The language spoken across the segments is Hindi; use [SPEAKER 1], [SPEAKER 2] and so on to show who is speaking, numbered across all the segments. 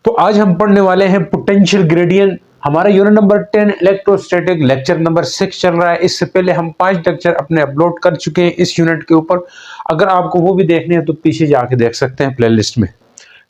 [SPEAKER 1] तो आज हम पढ़ने वाले हैं पोटेंशियल ग्रेडियंट। हमारा unit number 10 electrostatic lecture number 6 चल रहा है। इससे पहले हम 5 लेक्चर अपने अपलोड कर चुके हैं इस यूनिट के ऊपर। अगर आपको वो भी देखने हैं तो पीछे जाके देख सकते हैं प्लेलिस्ट में।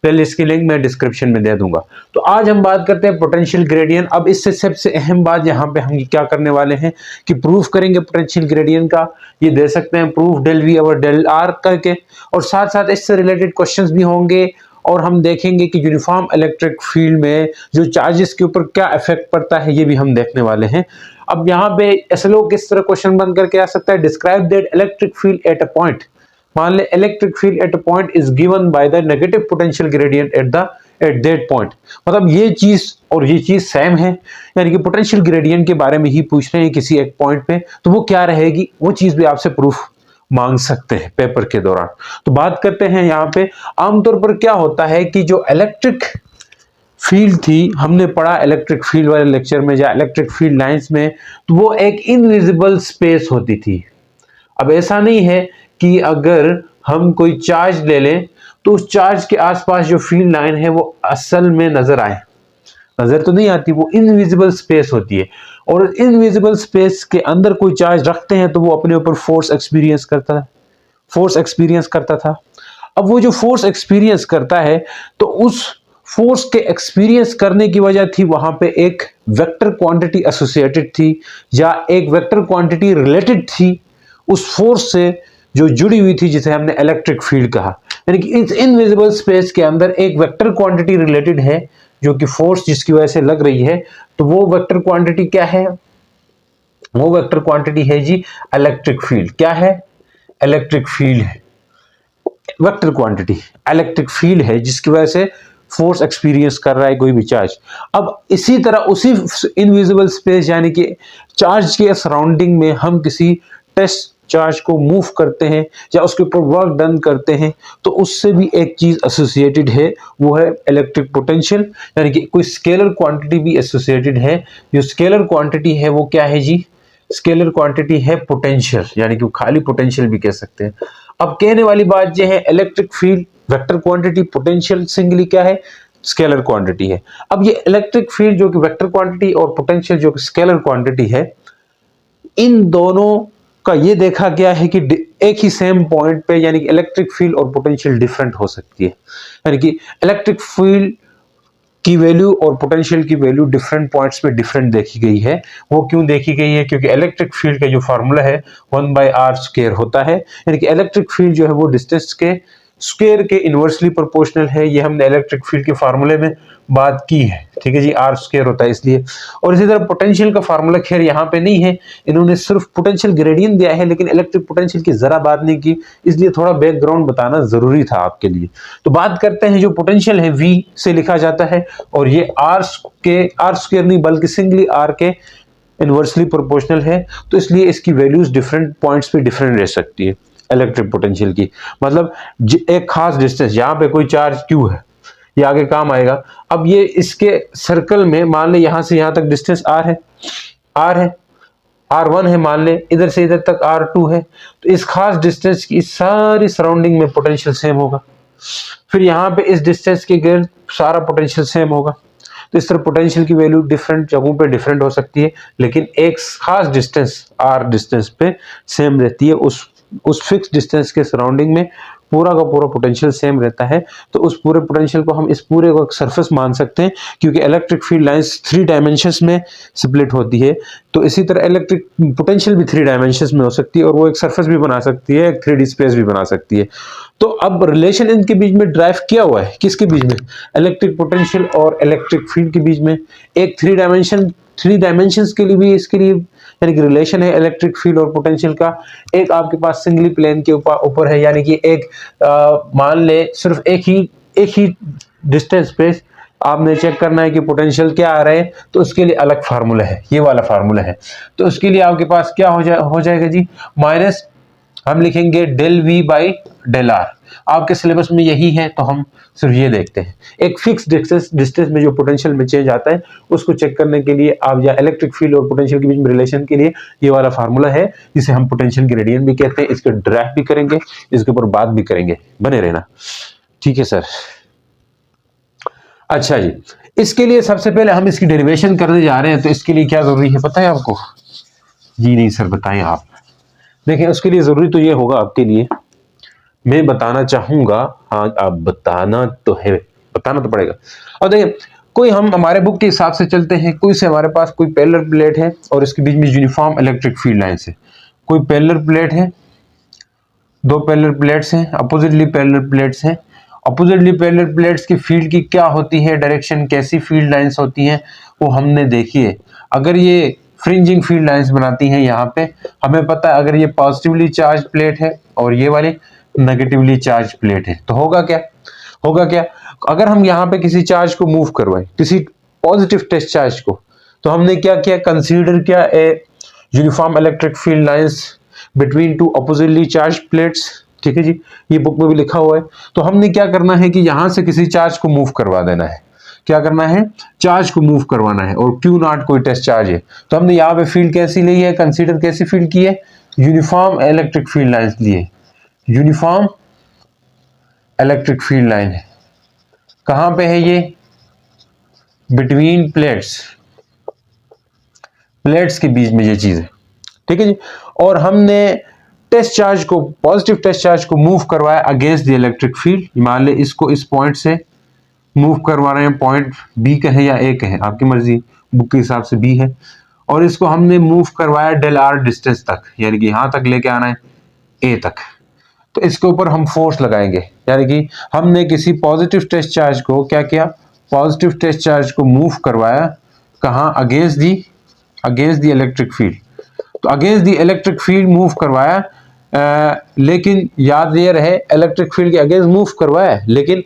[SPEAKER 1] प्लेलिस्ट की लिंक मैं डिस्क्रिप्शन में दे दूंगा। तो आज हम बात करते हैं पोटेंशियल ग्रेडियंट। अब इससे सबसे अहम बात यहाँ पे हम क्या करने वाले हैं कि प्रूफ करेंगे पोटेंशियल ग्रेडियंट का। ये दे सकते हैं प्रूफ डेल वी और डेल आर करके, और साथ साथ इससे रिलेटेड क्वेश्चंस भी होंगे। और हम देखेंगे कि यूनिफॉर्म इलेक्ट्रिक फील्ड में जो चार्जेस के ऊपर क्या इफेक्ट पड़ता है, ये भी हम देखने वाले हैं। अब यहाँ पे एसएलओ किस तरह क्वेश्चन बन करके आ सकता है, describe that electric field at a point. मान ले electric field at a point is given by the negative potential gradient at that point. मतलब ये चीज और ये चीज सेम है, यानी कि पोटेंशियल ग्रेडियंट के बारे में ही पूछ रहे हैं किसी एक पॉइंट पे, तो वो क्या रहेगी, वो चीज भी आपसे प्रूफ मांग सकते हैं पेपर के दौरान। तो बात करते हैं यहाँ पे आमतौर पर क्या होता है कि जो इलेक्ट्रिक फील्ड थी, हमने पढ़ा इलेक्ट्रिक फील्ड वाले लेक्चर में या इलेक्ट्रिक फील्ड लाइंस में, तो वो एक इनविजिबल स्पेस होती थी। अब ऐसा नहीं है कि अगर हम कोई चार्ज ले लें तो उस चार्ज के आसपास जो फील्ड लाइन है वो असल में नजर आए, नजर तो नहीं आती, वो इनविजिबल स्पेस होती है। और इनविजिबल स्पेस के अंदर कोई चार्ज रखते हैं तो वो अपने ऊपर फोर्स एक्सपीरियंस करता था। अब वो जो फोर्स एक्सपीरियंस करता है, तो उस फोर्स के एक्सपीरियंस करने की वजह थी वहां पे एक वेक्टर क्वांटिटी एसोसिएटेड थी, या एक वेक्टर क्वांटिटी रिलेटेड थी उस फोर्स से जो जुड़ी हुई थी, जिसे हमने इलेक्ट्रिक फील्ड कहा। यानी कि इस इनविजिबल स्पेस के अंदर एक वेक्टर क्वांटिटी रिलेटेड है, जो कि फोर्स जिसकी वजह से लग रही है। तो वो वेक्टर क्वांटिटी क्या है, वो वेक्टर क्वांटिटी है जी इलेक्ट्रिक फील्ड। क्या है, इलेक्ट्रिक फील्ड है, वेक्टर क्वांटिटी इलेक्ट्रिक फील्ड है, जिसकी वजह से फोर्स एक्सपीरियंस कर रहा है कोई भी चार्ज। अब इसी तरह उसी इनविजिबल स्पेस यानी कि चार्ज के सराउंडिंग में हम किसी टेस्ट चार्ज को मूव करते हैं या उसके ऊपर वर्क डन करते हैं, तो उससे भी एक चीज एसोसिएटेड है, वो है इलेक्ट्रिक पोटेंशियल। यानी कि कोई स्केलर क्वांटिटी भी एसोसिएटेड है। जो स्केलर क्वांटिटी है वो क्या है जी, स्केलर क्वांटिटी है पोटेंशियल, यानी कि खाली पोटेंशियल भी कह सकते हैं। अब कहने वाली बात यह है, electric field vector quantity, potential singly क्या है, स्केलर क्वांटिटी है। अब ये इलेक्ट्रिक फील्ड जो कि वेक्टर क्वांटिटी और पोटेंशियल जो कि स्केलर क्वांटिटी है, इन दोनों का ये देखा गया है कि एक ही सेम पॉइंट पे, यानी कि इलेक्ट्रिक फील्ड और पोटेंशियल डिफरेंट हो सकती है। यानी कि इलेक्ट्रिक फील्ड की वैल्यू और पोटेंशियल की वैल्यू डिफरेंट पॉइंट्स पे डिफरेंट देखी गई है। वो क्यों देखी गई है, क्योंकि इलेक्ट्रिक फील्ड का जो फार्मूला है 1/r² होता है। यानी कि इलेक्ट्रिक फील्ड जो है वो डिस्टेंस के स्क्वायर के इनवर्सली प्रोपोर्शनल है। ये हमने इलेक्ट्रिक फील्ड के फार्मूले में बात की है, ठीक है जी, r² होता है इसलिए। और इसी तरह पोटेंशियल का फार्मूला खैर यहाँ पे नहीं है, इन्होंने सिर्फ पोटेंशियल ग्रेडियंट दिया है, लेकिन इलेक्ट्रिक पोटेंशियल की जरा बात नहीं की, इसलिए थोड़ा बैकग्राउंड बताना जरूरी था आपके लिए। तो बात करते हैं, जो पोटेंशियल है v से लिखा जाता है, और ये r² नहीं बल्कि सिंगली r के इनवर्सली प्रोपोर्शनल है, तो इसलिए इसकी वैल्यूज डिफरेंट पॉइंट्स पे डिफरेंट रह सकती है इलेक्ट्रिक पोटेंशियल की। मतलब एक खास डिस्टेंस, यहाँ पे कोई चार्ज q है, ये आगे काम आएगा। अब ये इसके सर्कल में मान ले यहां से यहां तक डिस्टेंस r है, r1 है, मान ले इधर से इधर तक r2 है, तो इस खास डिस्टेंस की सारी सराउंडिंग में पोटेंशियल सेम होगा। फिर यहाँ पे इस डिस्टेंस के गिर्द सारा पोटेंशियल सेम होगा। तो इस तरह पोटेंशियल की वैल्यू डिफरेंट जगहों पे डिफरेंट हो सकती है, लेकिन एक खास डिस्टेंस r डिस्टेंस पे सेम रहती है। उस फिक्स डिस्टेंस के सराउंडिंग में पूरा का पूरा पोटेंशियल सेम रहता है। तो उस पूरे पोटेंशियल को हम इस पूरे को एक सरफेस मान सकते हैं, क्योंकि इलेक्ट्रिक फील्ड लाइंस 3 डायमेंशंस में स्प्लिट होती है। तो इसी तरह इलेक्ट्रिक पोटेंशियल भी 3 डायमेंशंस में हो सकती है, और वो एक सरफेस भी बना सकती है, एक 3D स्पेस भी बना सकती है। तो अब रिलेशन इनके बीच में ड्राइव किया हुआ है, किसके बीच में, इलेक्ट्रिक पोटेंशियल और इलेक्ट्रिक फील्ड के बीच में। एक 3 डायमेंशंस के लिए भी इसके लिए यानी कि रिलेशन है इलेक्ट्रिक फील्ड और पोटेंशियल का। एक आपके पास सिंगली प्लेन के ऊपर है, यानी कि एक मान ले सिर्फ एक ही डिस्टेंस पे आपने चेक करना है कि पोटेंशियल क्या आ रहा है, तो उसके लिए अलग फार्मूला है, ये वाला फार्मूला है। तो उसके लिए आपके पास क्या हो जाएगा जी, माइनस हम लिखेंगे del V by del R. आपके सिलेबस में यही है, तो हम सिर्फ ये देखते हैं। एक फिक्स डिस्टेंस में जो पोटेंशियल में चेंज आता है, उसको चेक करने के लिए आप या इलेक्ट्रिक फील्ड और पोटेंशियल के बीच में रिलेशन के लिए ये वाला फार्मूला है, जिसे हम पोटेंशियल ग्रेडियंट भी कहते हैं। इसके ड्राइव भी करेंगे, इसके ऊपर बात भी करेंगे, बने रहना, ठीक है सर। अच्छा जी, इसके लिए सबसे पहले हम इसकी डेरिवेशन करने जा रहे हैं, तो इसके लिए क्या जरूरी है पता है आपको? जी नहीं सर, बताएं आप। देखिए उसके लिए जरूरी तो ये होगा आपके लिए, मैं बताना चाहूंगा। हाँ आप बताना तो है, बताना तो पड़ेगा। और देखिए कोई हम हमारे बुक के हिसाब से चलते हैं, कोई से हमारे पास कोई पैरेलल प्लेट है और इसके बीच में यूनिफॉर्म इलेक्ट्रिक फील्ड लाइन है। कोई पैरेलल प्लेट है, दो पैरेलल प्लेट्स हैं, अपोजिटली पैरेलल प्लेट्स हैं। अपोजिटली पैरेलल प्लेट्स की फील्ड की क्या होती है डायरेक्शन, कैसी फील्ड लाइंस होती हैं वो हमने देखी है। अगर ये फ्रिंजिंग फील्ड लाइंस बनाती हैं यहाँ पे, हमें पता है अगर ये पॉजिटिवली चार्ज प्लेट है और ये वाली नेगेटिवली चार्ज प्लेट है, तो होगा क्या? होगा क्या, अगर हम यहाँ पे किसी चार्ज को मूव करवाएं, किसी पॉजिटिव टेस्ट चार्ज को, तो हमने क्या किया, कंसीडर किया a uniform electric field lines between two oppositely charge plates. ठीक है जी, ये बुक में भी लिखा हुआ है। तो हमने क्या करना है कि यहां से किसी चार्ज को मूव करवा देना है। क्या करना है? चार्ज को मूव करवाना है, और क्यू नॉट कोई टेस्ट चार्ज है। तो हमने यहाँ पे फील्ड कैसी ली है, कंसीडर कैसी फील्ड की है, यूनिफॉर्म इलेक्ट्रिक फील्ड लाइंस लिए। यूनिफॉर्म इलेक्ट्रिक फील्ड लाइन है, कहां पे है ये? बिटवीन प्लेट्स, प्लेट्स के बीच में ये चीज है। ठीक है जी, और हमने टेस्ट चार्ज को, पॉजिटिव टेस्ट चार्ज को मूव करवाया अगेंस्ट द इलेक्ट्रिक फील्ड। मान ले इसको इस पॉइंट से मूव करवा रहे हैं, पॉइंट बी का है या ए का है, आपकी मर्जी, बुक के हिसाब से बी है। और इसको हमने मूव करवाया डेल आर डिस्टेंस तक, यानी कि यहां तक लेके आना है ए तक। तो इसके ऊपर हम फोर्स लगाएंगे, यानी कि हमने किसी पॉजिटिव टेस्ट चार्ज को क्या किया, पॉजिटिव टेस्ट चार्ज को मूव करवाया कहां, अगेंस्ट द इलेक्ट्रिक फील्ड। तो against the electric field move करवाया, लेकिन याद ये रहे इलेक्ट्रिक फील्ड के अगेंस्ट मूव करवाया, लेकिन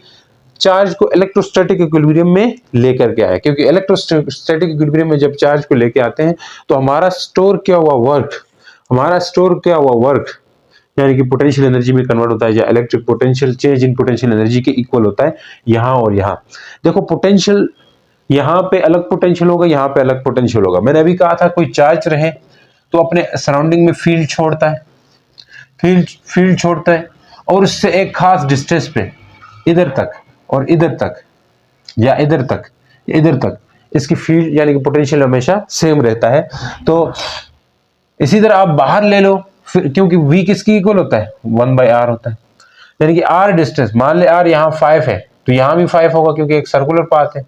[SPEAKER 1] चार्ज को इलेक्ट्रोस्टैटिक इक्विलिब्रियम में लेकर के आया। क्योंकि इलेक्ट्रोस्टैटिक इक्विलिब्रियम में जब चार्ज को लेके आते हैं तो हमारा स्टोर किया हुआ वर्क, यानी कि पोटेंशियल एनर्जी में कन्वर्ट होता है, या electric potential change in potential energy के इक्वल होता है यहां और यहां। देखो पोटेंशियल यहां पे अलग पोटेंशियल होगा, यहां पे अलग पोटेंशियल होगा। मैंने अभी कहा था कोई चार्ज रहे तो अपने सराउंडिंग में फील्ड छोड़ता है, फील्ड छोड़ता है, और उससे एक खास डिस्टेंस पे इधर तक और इधर तक, या इधर तक इसकी फील्ड यानी कि पोटेंशियल हमेशा सेम रहता है। तो इसी तरह आप बाहर ले लो, क्योंकि v किसकी इक्वल होता है, 1/r होता है। यानी कि r डिस्टेंस, मान ले r यहाँ 5 है तो यहाँ भी 5 होगा, क्योंकि एक सर्कुलर पाथ है।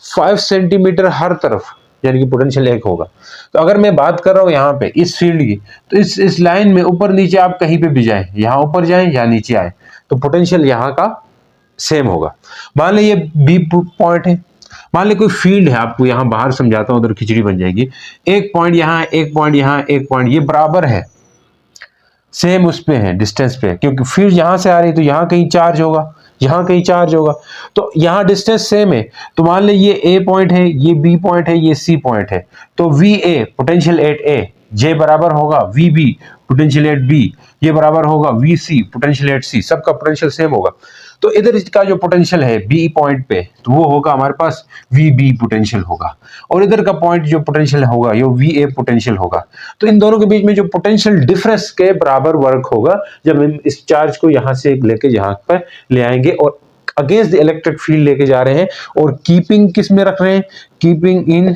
[SPEAKER 1] 5 सेंटीमीटर हर तरफ, यानी कि पोटेंशियल 1 होगा। तो अगर मैं बात कर रहा हूं यहाँ पे इस फील्ड की, तो इस लाइन में ऊपर नीचे आप कहीं पे भी जाएं, यहाँ ऊपर जाएं या नीचे आए, तो पोटेंशियल यहाँ का सेम होगा। मान ली ये बी पॉइंट है, मान ली कोई फील्ड है, आपको यहां बाहर समझाता हूं, उधर खिचड़ी बन जाएगी। एक पॉइंट यहां, एक पॉइंट यहां, एक पॉइंट, ये बराबर है, सेम उस पे है डिस्टेंस पे, क्योंकि फील्ड यहां से आ रही है तो यहां कहीं चार्ज होगा, यहां कहीं चार्ज होगा, तो यहां डिस्टेंस सेम है। तो मान ले ये ए पॉइंट है, ये बी पॉइंट है, ये सी पॉइंट है, तो V A potential at A, जे बराबर होगा V B potential at B, ये बराबर होगा V C potential at C, सबका पोटेंशियल सेम होगा। तो इधर इसका जो पोटेंशियल है बी पॉइंट पे, तो वो होगा हमारे पास वी बी पोटेंशियल होगा, और इधर का पॉइंट जो पोटेंशियल होगा ये वी ए पोटेंशियल होगा। तो इन दोनों के बीच में जो पोटेंशियल डिफरेंस के बराबर वर्क होगा जब हम इस चार्ज को यहां से लेके यहां पर ले आएंगे और अगेंस्ट द इलेक्ट्रिक फील्ड लेके जा रहे हैं, और कीपिंग किस में रख रहे हैं, कीपिंग इन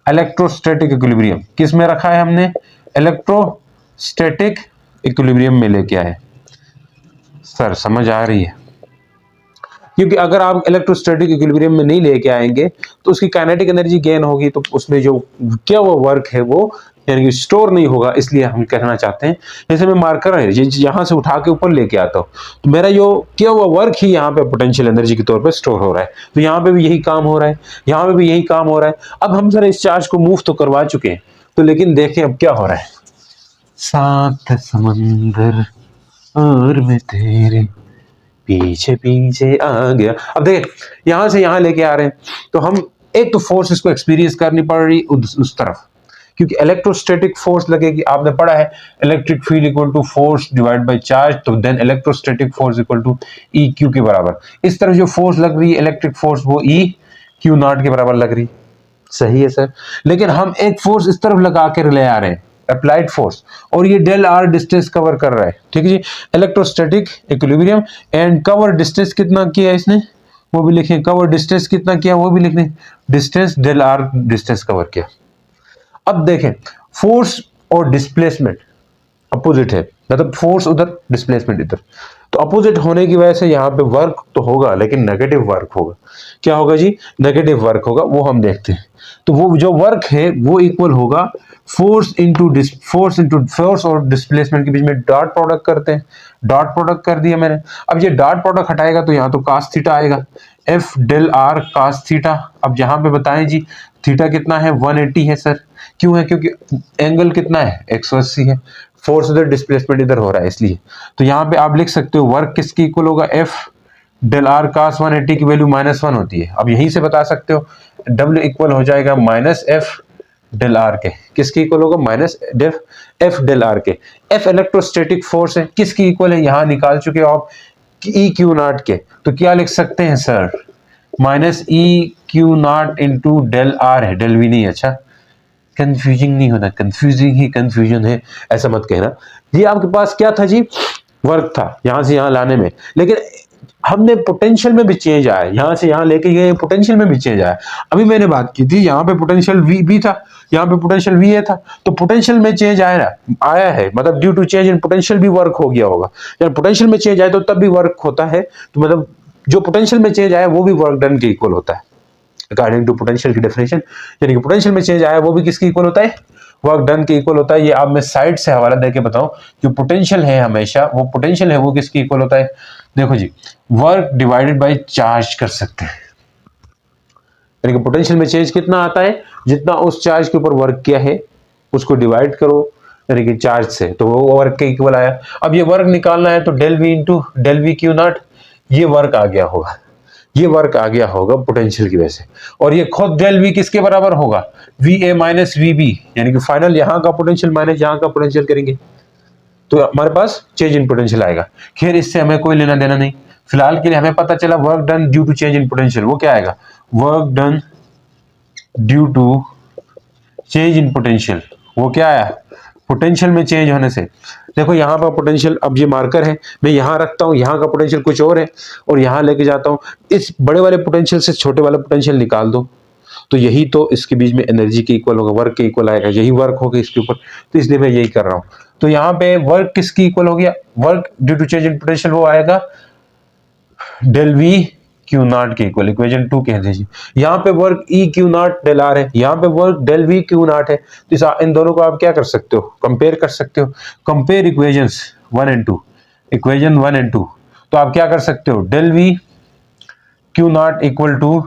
[SPEAKER 1] इलेक्ट्रोस्टैटिक इक्विलिब्रियम। किस में रखा है हमने, इलेक्ट्रोस्टैटिक इक्विलिब्रियम में लेके आए। सर समझ आ रही है? क्योंकि अगर आप इलेक्ट्रोस्टैटिक इक्विलिब्रियम में नहीं लेके आएंगे तो उसकी काइनेटिक एनर्जी गेन होगी, तो उसमें जो क्या वो वर्क है वो यानी कि स्टोर नहीं होगा। इसलिए हम कहना चाहते हैं, जैसे मैं मार्कर है यहां से उठा के ऊपर लेके आता हूं, तो मेरा जो क्या हुआ वर्क ही यहाँ पे पोटेंशियल एनर्जी के तौर पे स्टोर हो रहा है। तो यहाँ पे भी यही काम हो रहा है, यहाँ पे भी यही काम हो रहा है। अब हम जरा इस चार्ज को मूव तो करवा चुके हैं, तो लेकिन देखें अब क्या हो रहा है। सात समंदर और मैं तेरे पीछे पीछे आ गया। अब देख यहां से यहां लेके आ रहे हैं, तो हम एक तो फोर्स इसको एक्सपीरियंस करनी पड़ रही उस तरफ, क्योंकि इलेक्ट्रोस्टैटिक फोर्स लगेगी। आपने पढ़ा है electric field equal to force divide by charge, तो then electrostatic force equal to E q के बराबर। इस तरफ जो फोर्स लग रही है इलेक्ट्रिक फोर्स, वो ई क्यू नॉट के बराबर लग रही। सही है सर, लेकिन हम एक फोर्स इस तरफ लगा के ले आ रहे हैं, अप्लाइड फोर्स, और ये डेल आर डिस्टेंस कवर कर रहा है। ठीक है जी, electrostatic equilibrium and cover distance कितना किया है इसने, वो भी लिखें, कवर डिस्टेंस कितना किया वो भी लिख लें, distance del R distance cover किया। अब देखें फोर्स और डिस्प्लेसमेंट अपोजिट है, मतलब फोर्स उधर डिस्प्लेसमेंट इधर, तो अपोजिट होने की वजह से यहाँ पे वर्क तो होगा लेकिन नेगेटिव वर्क होगा। क्या होगा जी? नेगेटिव वर्क होगा, वो हम देखते हैं। तो वो जो वर्क है वो इक्वल होगा फोर्स और डिस्प्लेसमेंट के बीच में डॉट प्रोडक्ट करते हैं, डॉट प्रोडक्ट कर दिया मैंने। अब ये डॉट प्रोडक्ट हटाएगा तो यहाँ तो कास थीटा आएगा, F del R cos theta. अब यहाँ पे बताएं जी थीटा कितना है? 180 है सर। क्यों है? क्योंकि एंगल कितना है? 180 है, फोर्स उधर डिस्प्लेसमेंट इधर हो रहा है इसलिए। तो यहाँ पे आप लिख सकते हो वर्क किसकी इक्वल होगा? एफ डेल आर कास 180 की वैल्यू -1 होती है। अब यहीं से बता सकते हो डब्ल्यू इक्वल हो जाएगा माइनस एफ डेल आर के। किसकी इक्वल होगा? माइनस एफ डेल आर के। एफ इलेक्ट्रोस्टैटिक फोर्स है, किसकी इक्वल है? यहां निकाल चुके हो आप, ई क्यू नॉट के। तो क्या लिख सकते हैं sir? Minus E Q naught into del R है, डेल वी नहीं। अच्छा कंफ्यूजिंग नहीं होना, कंफ्यूजिंग ही कंफ्यूजन है, ऐसा मत कहना। ये आपके पास क्या था जी? वर्क था यहां से यहां लाने में, लेकिन हमने पोटेंशियल में भी चेंज आया, यहां से यहां लेके गए पोटेंशियल में भी चेंज आया। अभी मैंने बात की थी यहाँ पे पोटेंशियल वी भी था, यहाँ पे पोटेंशियल वी ए था, तो पोटेंशियल में चेंज आया है, मतलब due to change in potential भी वर्क हो गया होगा। जब पोटेंशियल में चेंज आए तो तब भी वर्क होता है, तो मतलब जो पोटेंशियल में चेंज आया वो भी वर्क डन के इक्वल होता है अकॉर्डिंग टू पोटेंशियल की डेफिनेशन। यानी कि पोटेंशियल में चेंज आया वो भी किसके इक्वल होता है? वर्क डन के इक्वल होता है। ये आप मैं साइड से हवाला देके बताऊं, जो पोटेंशियल है हमेशा वो पोटेंशियल है वो किसके इक्वल होता है? देखो जी, वर्क डिवाइडेड बाय चार्ज कर सकते हैं, यानी कि पोटेंशियल में चेंज कितना आता है? जितना उस चार्ज के ऊपर वर्क किया है उसको डिवाइड करो यानी कि चार्ज से, तो वो वर्क के इक्वल आया। अब ये वर्क निकालना है तो del V into del V Q naught, ये वर्क आ गया होगा, ये वर्क आ गया होगा पोटेंशियल की वजह से। और ये खुद डेल वी किसके बराबर होगा? V A minus V B, यानी कि फाइनल यहाँ का पोटेंशियल माइनस यहाँ का पोटेंशियल करेंगे तो हमारे पास चेंज इन पोटेंशियल आएगा। खैर इससे हमें कोई लेना देना नहीं, फिलहाल के लिए हमें पता चला work done due to change in potential, वो क्या आएगा? Work done due to change in potential, वो क्या आया? पोटेंशियल में चेंज होने से। देखो यहाँ पर पोटेंशियल, अब ये मार्कर है, मैं यहाँ रखता हूँ, यहाँ का पोटेंशियल कुछ और है और यहाँ लेके जाता हूँ, इस बड़े वाले पोटेंशियल से छोटे वाला पोटेंशियल निकाल दो, तो यही तो इसके बीच में एनर्जी के इक्वल होगा, वर्क के इक्वल आएगा, यही वर्क होगा इसके ऊपर, तो इसलिए मैं यही कर रहा हूँ। तो यहाँ पे वर्क किसकी इक्वल हो गया? Work due to change in potential वो आएगा डेल वी क्यू नॉट के इक्वल, इक्वेशन 2 कह दीजिए। यहाँ पे work E Q naught del R है, यहाँ पे work del V Q naught है, तो इन दोनों को आप क्या कर सकते हो? कंपेयर कर सकते हो। Compare equations 1 and 2, equation 1 and 2, तो आप क्या कर सकते हो? Del V Q naught equal to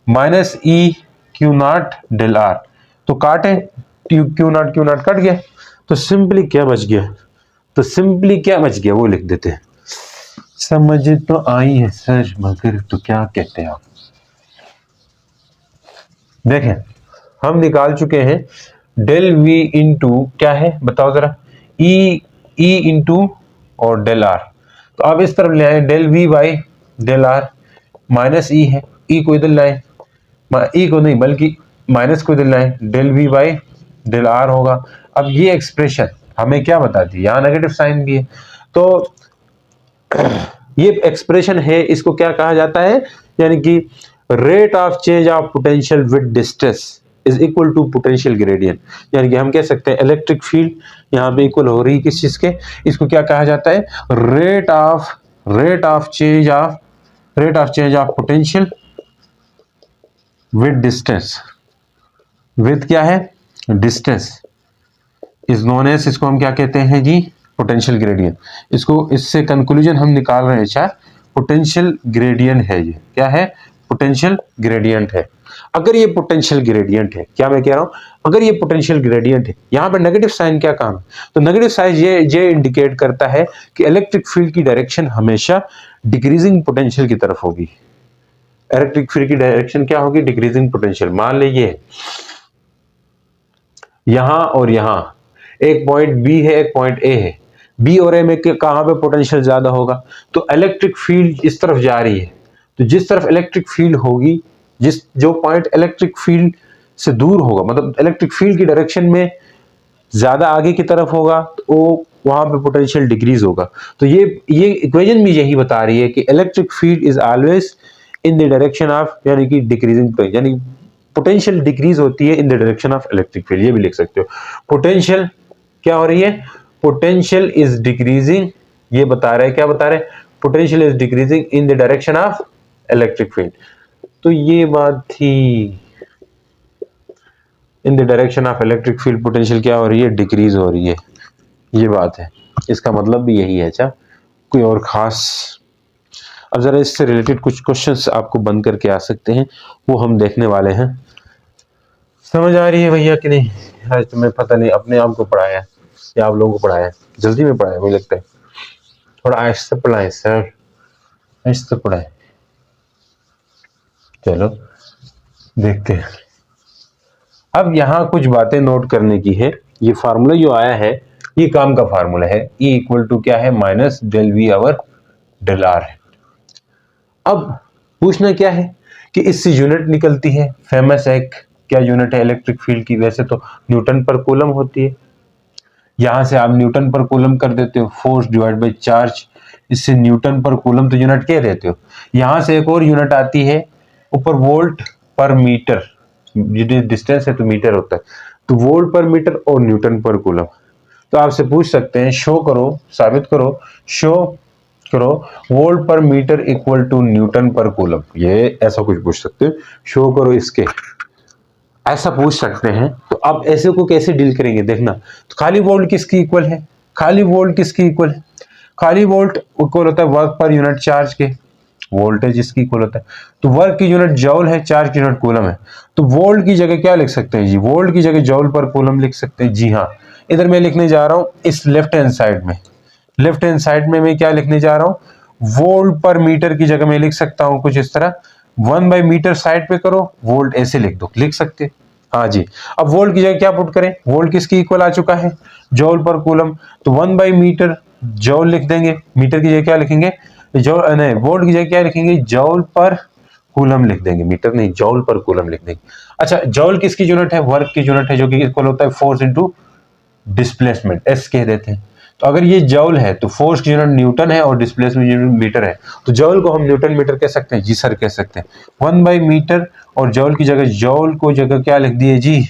[SPEAKER 1] minus E Q naught del are, तो काटे क्यू नॉट कट गया, तो सिंपली क्या बच गया? तो सिंपली क्या बच गया वो लिख देते हैं। समझ तो आई है सर, मगर तो क्या कहते हैं आप? देखें हम निकाल चुके हैं डेल वी इंटू क्या है बताओ जरा? ई इंटू और डेल आर, तो आप इस तरफ ले आए del V by del r, minus E है, ई को इधर लाए, ई को नहीं बल्कि माइनस को इधर लाए, del V by del R होगा। अब ये एक्सप्रेशन हमें क्या बताती है? यहाँ नेगेटिव साइन भी है, तो ये एक्सप्रेशन है, इसको क्या कहा जाता है? यानी कि rate of change of potential with distance is equal to potential gradient, यानी कि हम कह सकते हैं इलेक्ट्रिक फील्ड यहाँ पे इक्वल हो रही है किस चीज के? इसको क्या कहा जाता है? Rate of change of potential with distance, with क्या है? डिस्टेंस इज नोन एज, इसको हम क्या कहते हैं जी? Potential gradient. इसको इससे कंक्लूजन हम निकाल रहे हैं, अच्छा पोटेंशियल ग्रेडियंट है, ये क्या है? पोटेंशियल ग्रेडियंट है। अगर ये पोटेंशियल ग्रेडियंट है, क्या मैं कह रहा हूं? अगर ये पोटेंशियल ग्रेडियंट है, यहां पे नेगेटिव साइन क्या काम है? तो नेगेटिव साइन ये इंडिकेट करता है कि इलेक्ट्रिक फील्ड की डायरेक्शन हमेशा डिक्रीजिंग पोटेंशियल की तरफ होगी। इलेक्ट्रिक फील्ड की डायरेक्शन क्या होगी? Decreasing potential. मान लीजिए यहां और यहां एक पॉइंट बी है, एक पॉइंट ए है, बी और ए में कहां पे पोटेंशियल ज्यादा होगा? तो इलेक्ट्रिक फील्ड इस तरफ जा रही है, तो जिस तरफ इलेक्ट्रिक फील्ड होगी, जो पॉइंट इलेक्ट्रिक फील्ड से दूर होगा, मतलब इलेक्ट्रिक फील्ड की डायरेक्शन में ज्यादा आगे की तरफ होगा, तो वहां पे पोटेंशियल डिक्रीज होगा। तो ये इक्वेशन भी यही बता रही है कि electric field is always in the direction of, यानी कि डिक्रीजिंग, यानी पोटेंशियल डिक्रीज होती है in the direction of electric field, ये भी लिख सकते हो। पोटेंशियल क्या हो रही है, पोटेंशियल इज डिक्रीजिंग, ये बता रहे हैं, क्या बता रहे हैं, potential is decreasing in the direction of electric field. तो ये बात थी, in the direction of electric field potential क्या हो रही है, डिक्रीज हो रही है, ये बात है, इसका मतलब भी यही है। अच्छा, कोई और खास, अब जरा इससे रिलेटेड कुछ क्वेश्चंस आपको बन करके आ सकते हैं, वो हम देखने वाले हैं। समझ आ रही है भैया कि नहीं? आज तुम्हें पता नहीं अपने आप को पढ़ाया या आप लोगों को पढ़ाया, जल्दी में पढ़ाया मुझे लगता है, थोड़ा आहिस्ते पढ़ाएं सर, आहिस्ते पढ़ाएं। चलो देखते हैं। अब यहाँ कुछ बातें नोट करने की है। ये फार्मूला जो आया है ये काम का फार्मूला है, E इक्वल टू क्या है, minus del V over del R है। अब पूछना क्या है कि इससे यूनिट निकलती है, फेमस एक क्या यूनिट है इलेक्ट्रिक फील्ड की, वैसे तो न्यूटन पर कूलम होती है, यहां से आप न्यूटन पर कूलम कर देते हो, फोर्स डिवाइड बाय चार्ज, इससे न्यूटन पर कूलम तो यूनिट कह देते हो। यहां से एक और यूनिट आती है ऊपर, वोल्ट पर मीटर, ये डिस्टेंस है तो मीटर होता है, तो वोल्ट पर मीटर और न्यूटन पर कूलम। तो आपसे पूछ सकते हैं, शो करो, साबित करो, शो करो वोल्ट पर मीटर इक्वल टू न्यूटन पर कूलम, ये ऐसा कुछ पूछ सकते हैं, शो करो इसके, ऐसा पूछ सकते हैं। तो अब ऐसे को कैसे डील करेंगे देखना। तो खाली वोल्ट किसकी इक्वल है, खाली वोल्ट किसकी इक्वल है, खाली वोल्ट इक्वल होता है वर्क पर यूनिट चार्ज के, वोल्टेज जिसकी इक्वल होता है, तो वर्क की यूनिट जॉल है, चार्ज की यूनिट कूलम है, तो वोल्ट की जगह क्या लिख सकते हैं जी, वोल्ट की जगह जॉल पर कूलम लिख सकते हैं। जी हाँ, इधर मैं लिखने जा रहा हूं इस लेफ्ट हैंड साइड में, लेफ्ट हैंड साइड में मैं क्या लिखने जा रहा हूं, वोल्ट पर मीटर की जगह मैं लिख सकता हूं कुछ इस तरह, 1/मीटर साइड पे करो, वोल्ट ऐसे लिख दो, लिख सकते। हाँ जी, अब वोल्ट की जगह क्या पुट करें, वोल्ट किसकी इक्वल आ चुका है, जॉल पर कूलम, तो 1/मीटर जॉल लिख देंगे, मीटर की जगह क्या लिखेंगे, जॉल नहीं, वोल्ट की जगह क्या लिखेंगे, जॉल पर कूलम लिख देंगे, मीटर नहीं, जॉल पर कूलम लिख देंगे। अच्छा, जॉल किसकी यूनिट है, वर्क की यूनिट है, जो कि इक्वल होता है फोर्स इनटू डिस्प्लेसमेंट, एस कह देते हैं। तो अगर ये जॉल है तो फोर्स की यूनिट न्यूटन है और डिस्प्लेसमेंट यूनिट मीटर है, तो जॉल को हम न्यूटन मीटर कह सकते हैं, जी सर कह सकते हैं। 1/मीटर और जॉल की जगह, जॉल को जगह क्या लिख दिए जी,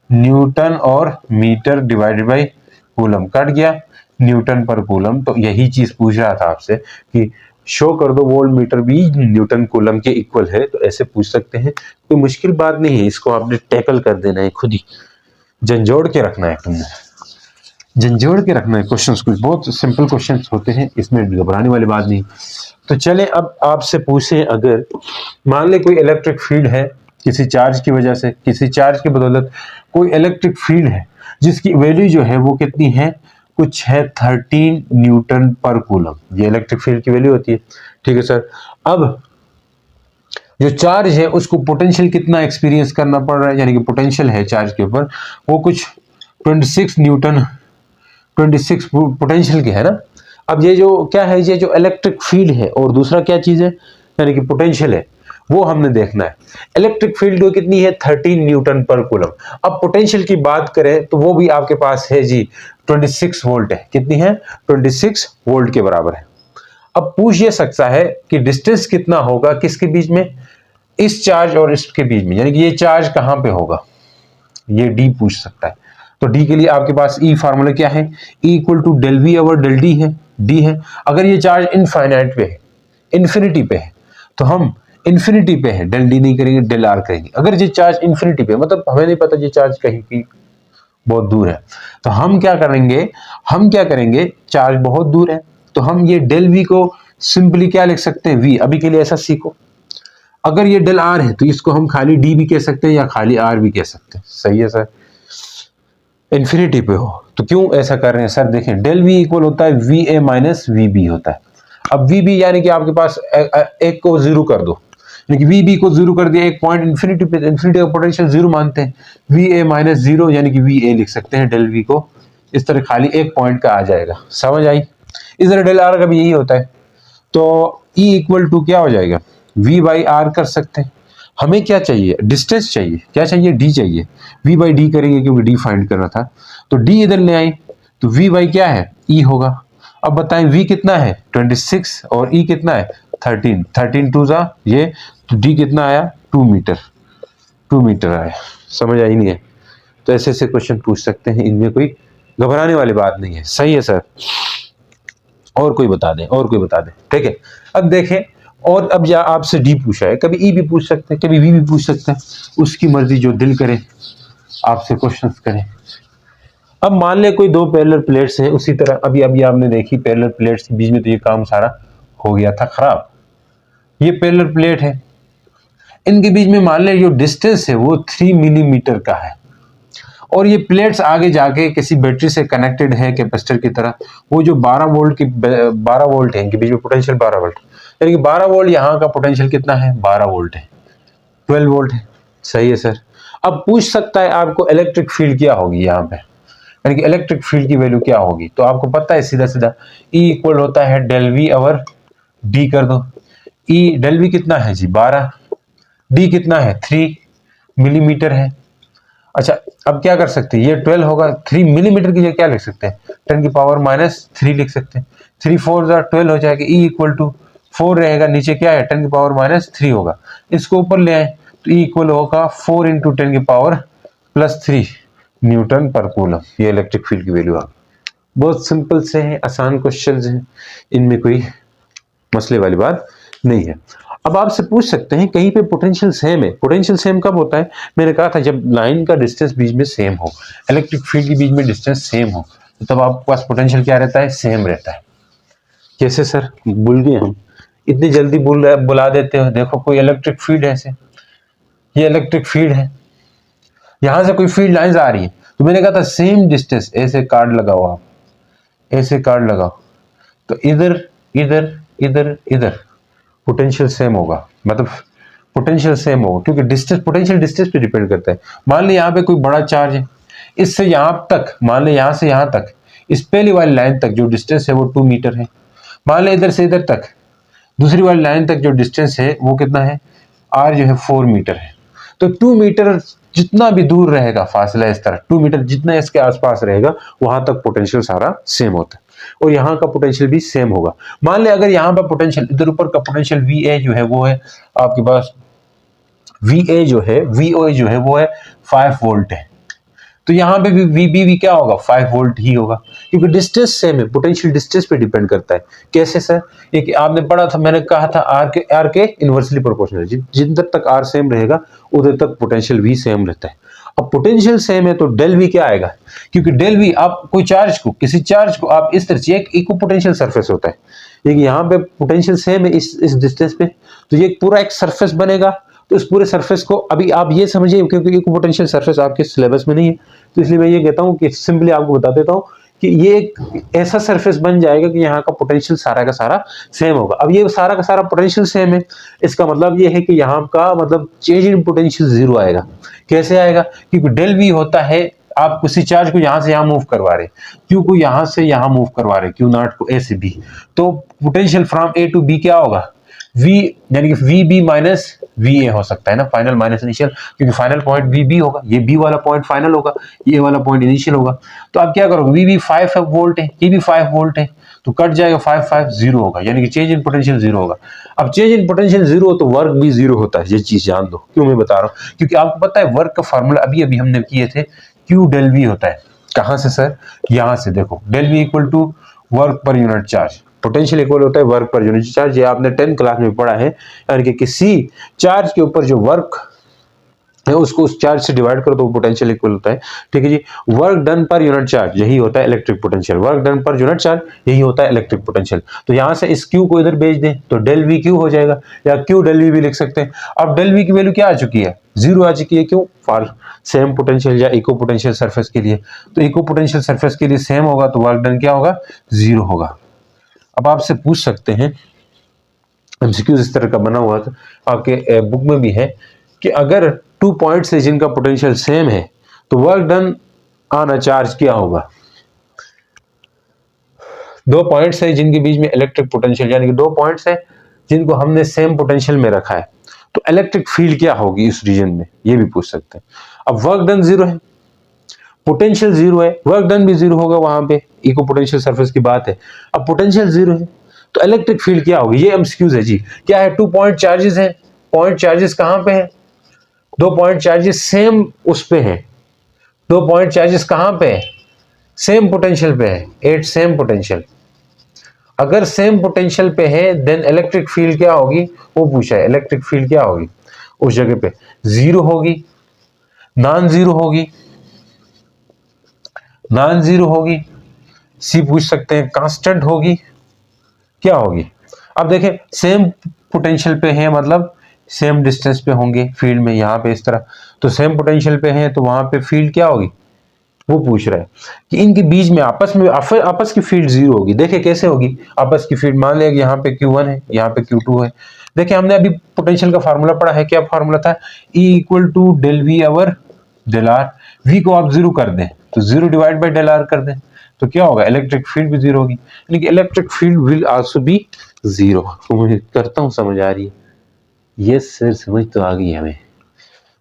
[SPEAKER 1] न्यूटन और metre divided by coulomb, cut गया न्यूटन पर कूलम। तो यही चीज पूछ रहा था आपसे कि शो कर दो वोल्ट मीटर भी न्यूटन कूलम के इक्वल है, तो ऐसे पूछ सकते हैं, कोई मुश्किल बात नहीं है, इसको आपने टैकल कर देना है, खुद ही झंझोड़ के रखना है, तुमने झंझोड़ के रखना है। क्वेश्चंस कुछ बहुत सिंपल क्वेश्चंस होते हैं, इसमें घबराने वाली बात नहीं। तो चले अब आपसे पूछें, अगर मान ले कोई इलेक्ट्रिक फील्ड है, किसी चार्ज की वजह से, किसी चार्ज की बदौलत कोई इलेक्ट्रिक फील्ड है जिसकी वैल्यू जो है वो कितनी है, कुछ है 13 न्यूटन पर कूलम, ये इलेक्ट्रिक फील्ड की वैल्यू होती है। ठीक है सर, अब जो चार्ज है उसको पोटेंशियल कितना एक्सपीरियंस करना पड़ रहा है, यानी कि पोटेंशियल है चार्ज के ऊपर वो कुछ 26 न्यूटन, 26 पोटेंशियल की है ना। अब ये जो क्या है, ये जो इलेक्ट्रिक फील्ड है और दूसरा क्या चीज है, यानी कि पोटेंशियल है, वो हमने देखना है। इलेक्ट्रिक फील्ड जो कितनी है, 13 न्यूटन पर कूलम। अब पोटेंशियल की बात करें तो वो भी आपके पास है जी 26 वोल्ट है, कितनी है, 26 वोल्ट के बराबर है। अब पूछ ये सकता है कि डिस्टेंस कितना होगा किसके बीच में, इस चार्ज और इसके बीच में, यानी कि ये चार्ज कहां पे होगा, ये डी पूछ सकता है। तो डी के लिए आपके पास ई फार्मूला क्या है, E equal to del V over del D है, डी है। अगर ये चार्ज इनफाइनाइट पे है, इन्फिनिटी पे है, तो हम इन्फिनिटी पे है, डेल डी नहीं करेंगे, डेल आर करेंगे। अगर ये चार्ज इन्फिनिटी पे, मतलब हमें नहीं पता ये चार्ज कहीं की बहुत दूर है, तो हम क्या करेंगे, चार्ज बहुत दूर है, तो हम ये डेल वी को सिंपली क्या लिख सकते हैं, वी। अभी के लिए ऐसा सीखो। अगर ये डेल आर है तो इसको हम खाली डी भी कह सकते हैं या खाली आर भी कह सकते हैं। सही है सर, इन्फिनिटी पे हो तो क्यों ऐसा कर रहे हैं सर, देखें डेल वी इक्वल होता है V A minus V B होता है। अब वी बी यानी कि आपके पास एक को जीरो कर दो, यानी कि वी बी को जीरो कर दिया, एक पॉइंट इन्फिनिटी पे, इन्फिनिटी का पोटेंशियल जीरो मानते हैं, वी ए माइनस जीरो यानी कि वी ए लिख सकते हैं, डेल वी को इस तरह खाली एक पॉइंट का आ जाएगा। समझ आई? इस तरह डेल आर का भी यही होता है। तो E इक्वल टू क्या हो जाएगा, V बाई आर कर सकते हैं। हमें क्या चाहिए, डिस्टेंस चाहिए, क्या चाहिए, D चाहिए, V बाई डी करेंगे क्योंकि D फाइंड करना था, तो D इधर ले आई, तो V बाई क्या है, E होगा। अब बताएं V कितना है 26 और E कितना है 13, 13 टू जा ये, तो डी कितना आया 2 मीटर, 2 मीटर आया। समझ आई नहीं है? तो ऐसे ऐसे क्वेश्चन पूछ सकते हैं, इनमें कोई घबराने वाली बात नहीं है। सही है सर, और कोई बता दें, और कोई बता दें। ठीक है, अब देखें, और अब या आपसे डी पूछा है, कभी ई भी पूछ सकते हैं, कभी वी भी पूछ सकते हैं, उसकी मर्जी, जो दिल करे आपसे क्वेश्चंस करें। अब मान ले कोई दो पैरेलल प्लेट्स हैं, उसी तरह अभी अभी आपने देखी पैरेलल प्लेट्स के बीच में, तो ये काम सारा हो गया था खराब। ये पैरेलल प्लेट है, इनके बीच में मान ले जो डिस्टेंस है वो 3 मिलीमीटर का है, और ये प्लेट्स आगे जाके किसी बैटरी से कनेक्टेड है कैपेसिटर की तरह। वो जो 12 वोल्ट की 12 वोल्ट है, इनके बीच में पोटेंशियल 12 वोल्ट, यानी कि 12 वोल्ट यहाँ का पोटेंशियल कितना है 12 वोल्ट है, 12 वोल्ट है। सही है सर। अब पूछ सकता है आपको इलेक्ट्रिक फील्ड क्या होगी यहाँ पे, यानी कि इलेक्ट्रिक फील्ड की वैल्यू क्या होगी। तो आपको पता है सीधा सीधा E इक्वल होता है डेल वी ओवर डी कर दो। E डेल वी कितना है जी 12, डी कितना है 3 मिलीमीटर है। अच्छा, अब क्या कर सकते हैं, ये 12 होगा, 3 मिलीमीटर की जगह क्या लिख सकते हैं 10 की पावर -3 लिख सकते हैं। 3 4 12 हो जाएगा। E इक्वल टू 4 रहेगा, नीचे क्या है 10 की पावर -3 होगा, इसको ऊपर ले आए तो E इक्वल होगा 4 इंटू 10 की पावर +3 न्यूटन पर कूलम। ये इलेक्ट्रिक फील्ड की वैल्यू आ गई। बहुत सिंपल से हैं, आसान क्वेश्चंस हैं, इनमें कोई मसले वाली बात नहीं है। अब आपसे पूछ सकते हैं कहीं पे पोटेंशियल सेम है। पोटेंशियल सेम कब होता है, मैंने कहा था जब लाइन का डिस्टेंस बीच में सेम हो, इलेक्ट्रिक फील्ड के बीच में डिस्टेंस सेम हो, तो तब आपके पास पोटेंशियल क्या रहता है सेम रहता है। कैसे सर, भूल गए हम, इतनी जल्दी बुला देते हो। देखो कोई इलेक्ट्रिक फील्ड है ऐसे, ये इलेक्ट्रिक फील्ड है, यहां से कोई फील्ड लाइंस आ रही है, तो मैंने कहा था सेम डिस्टेंस, ऐसे कार्ड लगाओ आप, ऐसे कार्ड लगाओ, तो इधर इधर इधर इधर पोटेंशियल सेम होगा, मतलब पोटेंशियल सेम होगा, क्योंकि डिस्टेंस, पोटेंशियल डिस्टेंस पे डिपेंड करता है। मान ली यहाँ पे कोई बड़ा चार्ज है, इससे यहां तक, मान ली यहां से यहां तक, इस पहली वाली लाइन तक जो डिस्टेंस है वो 2 मीटर है। मान ली इधर से इधर तक दूसरी वाली लाइन तक जो डिस्टेंस है वो कितना है, आर जो है 4 मीटर है। तो 2 मीटर जितना भी दूर रहेगा फासला, इस तरह 2 मीटर जितना इसके आसपास रहेगा, वहां तक पोटेंशियल सारा सेम होता है, और यहाँ का पोटेंशियल भी सेम होगा। मान ले अगर यहाँ पर पोटेंशियल, इधर ऊपर का पोटेंशियल वी ए जो है वो है आपके पास, वी ए जो है, वी ओ जो है वो है 5 वोल्ट है, तो यहाँ पे भी वी बी क्या होगा 5 वोल्ट ही होगा, क्योंकि डिस्टेंस सेम है, पोटेंशियल डिस्टेंस पे डिपेंड करता है। कैसे सर, एक आपने पढ़ा था, मैंने कहा था आर के इनवर्सली प्रोपोर्शनल, जिन तक आर सेम रहेगा उधर तक पोटेंशियल वी सेम रहता है। अब पोटेंशियल सेम है तो डेल वी क्या आएगा, क्योंकि डेल वी आप कोई चार्ज को, किसी चार्ज को आप इस तरह से, एक इक्व पोटेंशियल सरफेस होता है, एक यहाँ पे पोटेंशियल सेम है इस डिस्टेंस पे, तो ये पूरा एक सरफेस बनेगा। तो इस पूरे सरफेस को अभी आप ये समझिए, क्योंकि इक्व पोटेंशियल सरफेस आपके सिलेबस में नहीं है, तो इसलिए मैं ये कहता हूँ कि सिंपली आपको बता देता हूँ कि ये एक ऐसा सरफेस बन जाएगा कि यहाँ का पोटेंशियल सारा का सारा सेम होगा। अब ये सारा का सारा पोटेंशियल सेम है, इसका मतलब ये है कि यहाँ का मतलब चेंज इन पोटेंशियल जीरो आएगा। कैसे आएगा, क्योंकि डेल वी होता है, आप किसी चार्ज को यहां से यहां मूव करवा रहे, क्यू को यहां से यहां मूव करवा रहे, क्यू नॉट को ए से बी, तो potential from A to B क्या होगा V, यानी कि V B minus V A हो सकता है ना, फाइनल माइनस इनिशियल, क्योंकि फाइनल पॉइंट वी बी होगा, ये बी वाला पॉइंट फाइनल होगा, ये वाला पॉइंट इनिशियल होगा। तो आप क्या करोगे, वी बी 5 वोल्ट है, ये भी 5 वोल्ट है, तो कट जाएगा 5 5 जीरो होगा, यानी कि चेंज इन पोटेंशियल जीरो होगा। अब चेंज इन पोटेंशियल जीरो हो तो वर्क भी जीरो होता है, ये चीज जान दो। क्यों मैं बता रहा हूँ, क्योंकि आपको पता है वर्क का फॉर्मूला अभी अभी हमने किए थे, क्यू डेल वी होता है। कहां से सर, यहां से देखो, del V equal to work पर यूनिट चार्ज, पोटेंशियल इक्वल होता है वर्क पर यूनिट चार्ज, ये आपने 10 क्लास में पढ़ा है, यानी कि किसी चार्ज के ऊपर जो वर्क है उसको उस चार्ज से डिवाइड करो तो पोटेंशियल इक्वल होता है। ठीक है जी, work done per unit charge यही होता है electric potential, work done per unit charge यही होता है इलेक्ट्रिक पोटेंशियल। तो यहां से इस क्यू को इधर भेज दें तो डेल वी क्यू हो जाएगा, या क्यू डेल वी भी लिख सकते हैं। अब डेल वी की वैल्यू क्या आ चुकी है, जीरो आ चुकी है, क्यों, फॉर सेम पोटेंशियल या इक्व पोटेंशियल सरफेस के लिए। तो इक्व पोटेंशियल सरफेस के लिए सेम होगा तो वर्क डन क्या होगा, जीरो होगा। अब आपसे पूछ सकते हैं, एमसीक्यूज इस तरह का बना हुआ था, आपके बुक में भी है, कि अगर 2 पॉइंट्स है जिनका पोटेंशियल सेम है तो work done on a charge क्या होगा। 2 पॉइंट्स है जिनके बीच में इलेक्ट्रिक पोटेंशियल, यानी कि 2 पॉइंट्स है जिनको हमने सेम पोटेंशियल में रखा है, तो इलेक्ट्रिक फील्ड क्या होगी इस रीजन में, ये भी पूछ सकते हैं। अब वर्क डन जीरो है, पोटेंशियल जीरो है, वर्क डन भी जीरो होगा, वहां पे इक्व पोटेंशियल सरफेस की बात है। अब पोटेंशियल जीरो है तो इलेक्ट्रिक फील्ड क्या होगी, ये एमसीक्यूज है जी। क्या है, 2 पॉइंट चार्जेस है। पॉइंट चार्जेस कहां पे है, 2 पॉइंट चार्जेस सेम उस पे है। 2 पॉइंट चार्जेस कहां पे है, सेम पोटेंशियल पे है, एट सेम पोटेंशियल। अगर सेम पोटेंशियल पे है देन इलेक्ट्रिक फील्ड क्या होगी, वो पूछा है, इलेक्ट्रिक फील्ड क्या होगी उस जगह पे, जीरो होगी, नॉन जीरो होगी, नॉन जीरो होगी, सी पूछ सकते हैं कांस्टेंट होगी, क्या होगी। अब देखें सेम पोटेंशियल पे है मतलब सेम डिस्टेंस पे होंगे फील्ड में, यहां पे इस तरह, तो सेम पोटेंशियल पे है तो वहां पे फील्ड क्या होगी, वो पूछ रहा है कि इनके बीच में आपस की फील्ड जीरो होगी। देखिए कैसे होगी आपस की फील्ड, मान लिया कि यहाँ पे Q1 है, यहाँ पे Q2 है। देखिए हमने अभी पोटेंशियल का फार्मूला पढ़ा है, क्या फार्मूला था, E equal to del V over del R. V को आप जीरो कर दें तो zero divide by del R कर दें तो क्या होगा, इलेक्ट्रिक फील्ड भी जीरो होगी, यानी कि electric field will also be zero. उम्मीद करता हूँ समझ आ रही है। यस सर, समझ तो आ गई हमें,